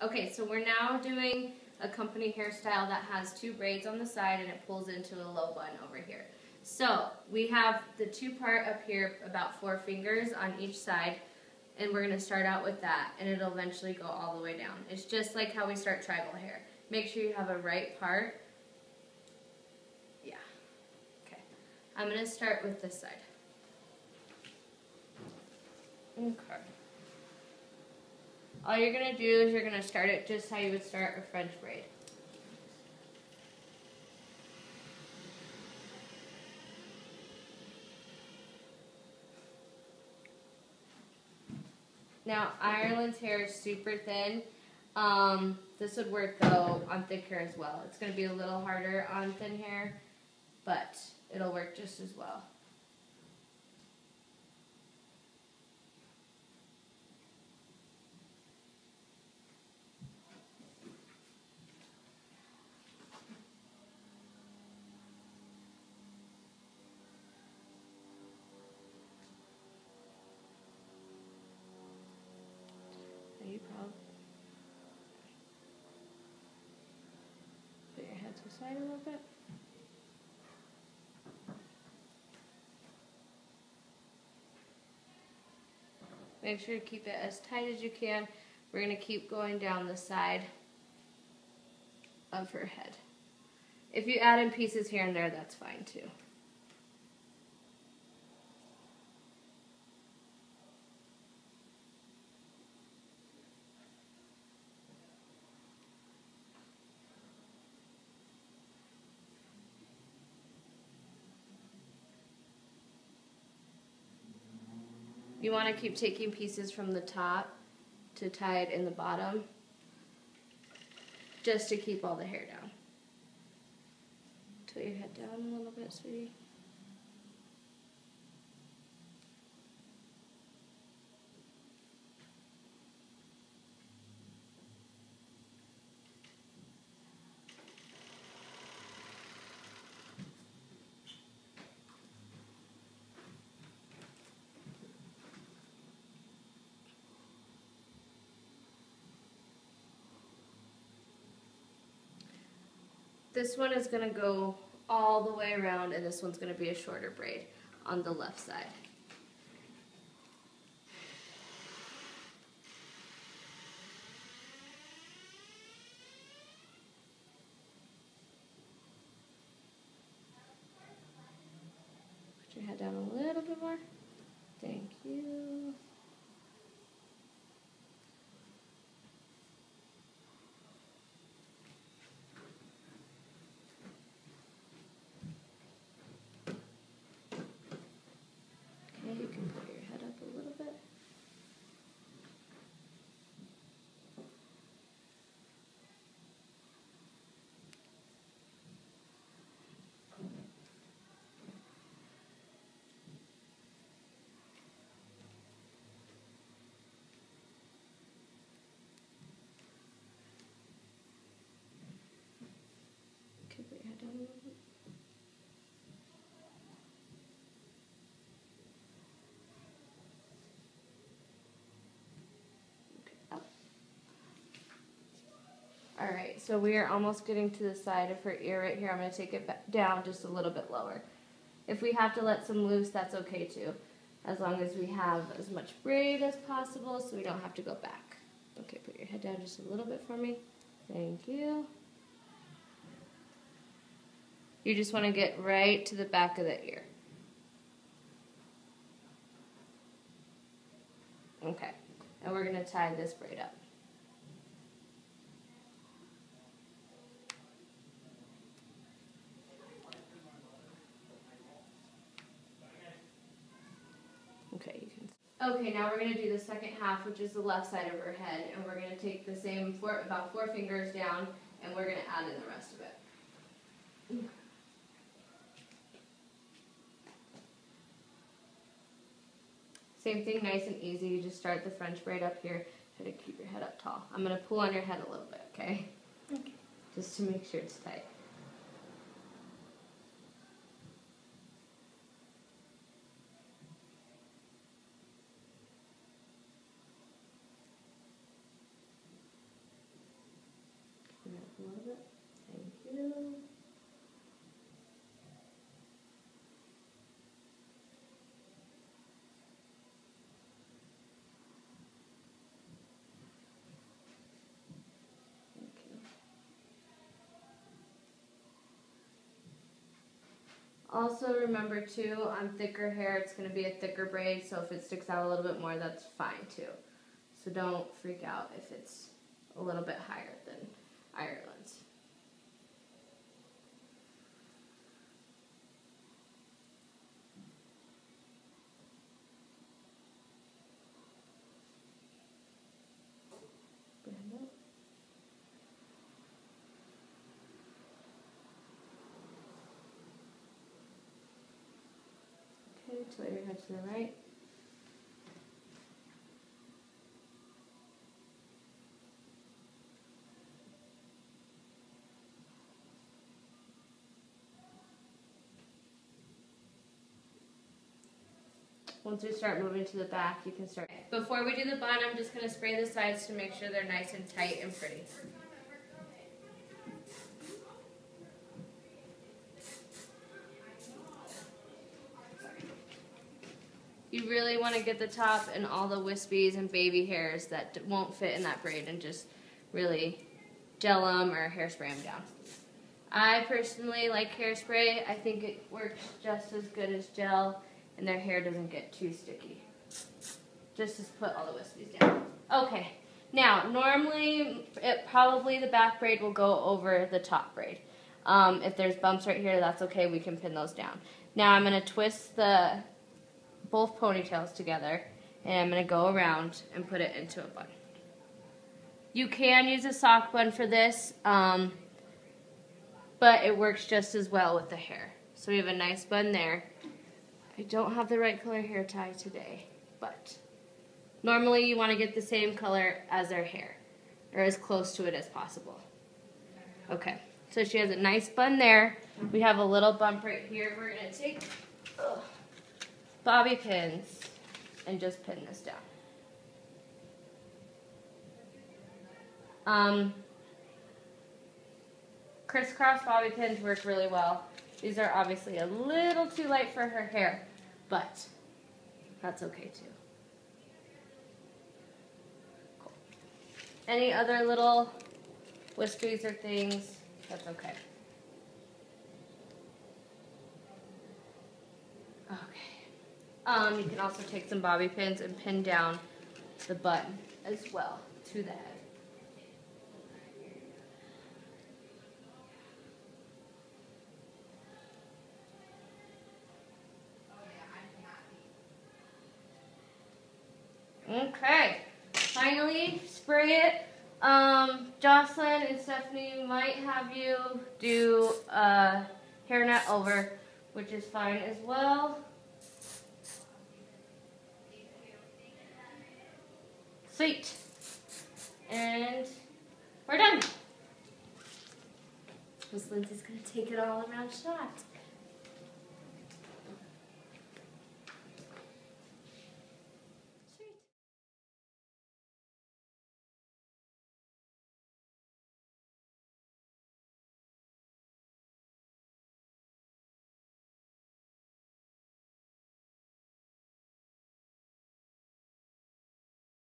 Okay, so we're now doing a company hairstyle that has two braids on the side and it pulls into a low bun over here. So we have the two part up here, about 4 fingers on each side, and we're going to start out with that, and it'll eventually go all the way down. It's just like how we start tribal hair. Make sure you have a right part. Yeah. Okay. I'm going to start with this side. Okay. All you're going to do is you're going to start it just how you would start a French braid. Now, Ireland's hair is super thin. This would work though on thick hair as well. It's going to be a little harder on thin hair, but it'll work just as well. You probably put your head to the side a little bit. Make sure to keep it as tight as you can. We're going to keep going down the side of her head. If you add in pieces here and there, that's fine too. You want to keep taking pieces from the top to tie it in the bottom, just to keep all the hair down. Tilt your head down a little bit, sweetie. This one is going to go all the way around, and this one's going to be a shorter braid on the left side. Put your head down a little bit more. Thank you. You can put your head up a little bit. Okay, put your head down a little bit. Alright, so we are almost getting to the side of her ear right here. I'm going to take it back down just a little bit lower. If we have to let some loose, that's okay too, as long as we have as much braid as possible so we don't have to go back. Okay, put your head down just a little bit for me. Thank you. You just want to get right to the back of the ear. Okay, and we're going to tie this braid up. Okay, you can. Okay, now we're going to do the second half, which is the left side of her head, and we're going to take the same about 4 fingers down, and we're going to add in the rest of it. Same thing, nice and easy. You just start the French braid up here. Try to keep your head up tall. I'm going to pull on your head a little bit, okay? Okay. Just to make sure it's tight. Also remember too, on thicker hair, it's going to be a thicker braid, so if it sticks out a little bit more, that's fine too. So don't freak out if it's a little bit higher than Ireland's. Okay, tilt your head to the right. Once we start moving to the back, you can start. Before we do the bun, I'm just going to spray the sides to make sure they're nice and tight and pretty. You really want to get the top and all the wispies and baby hairs that won't fit in that braid and just really gel them or hairspray them down. I personally like hairspray. I think it works just as good as gel and their hair doesn't get too sticky. Just to put all the wispies down. Okay, now normally probably the back braid will go over the top braid. If there's bumps right here, that's okay, we can pin those down. Now I'm going to twist both ponytails together and I'm going to go around and put it into a bun. You can use a sock bun for this, but it works just as well with the hair. So we have a nice bun there. I don't have the right color hair tie today, but normally you want to get the same color as their hair, or as close to it as possible. Okay, so she has a nice bun there. We have a little bump right here. We're going to take bobby pins and just pin this down. Crisscross bobby pins work really well. These are obviously a little too light for her hair, but that's okay too. Cool. Any other little wispies or things, that's okay. Okay. You can also take some bobby pins and pin down the bun as well to the head. Okay, finally spray it. Jocelyn and Stephanie might have you do a hairnet over, which is fine as well. Sweet. And we're done. Miss Lindsay's going to take it all around shot.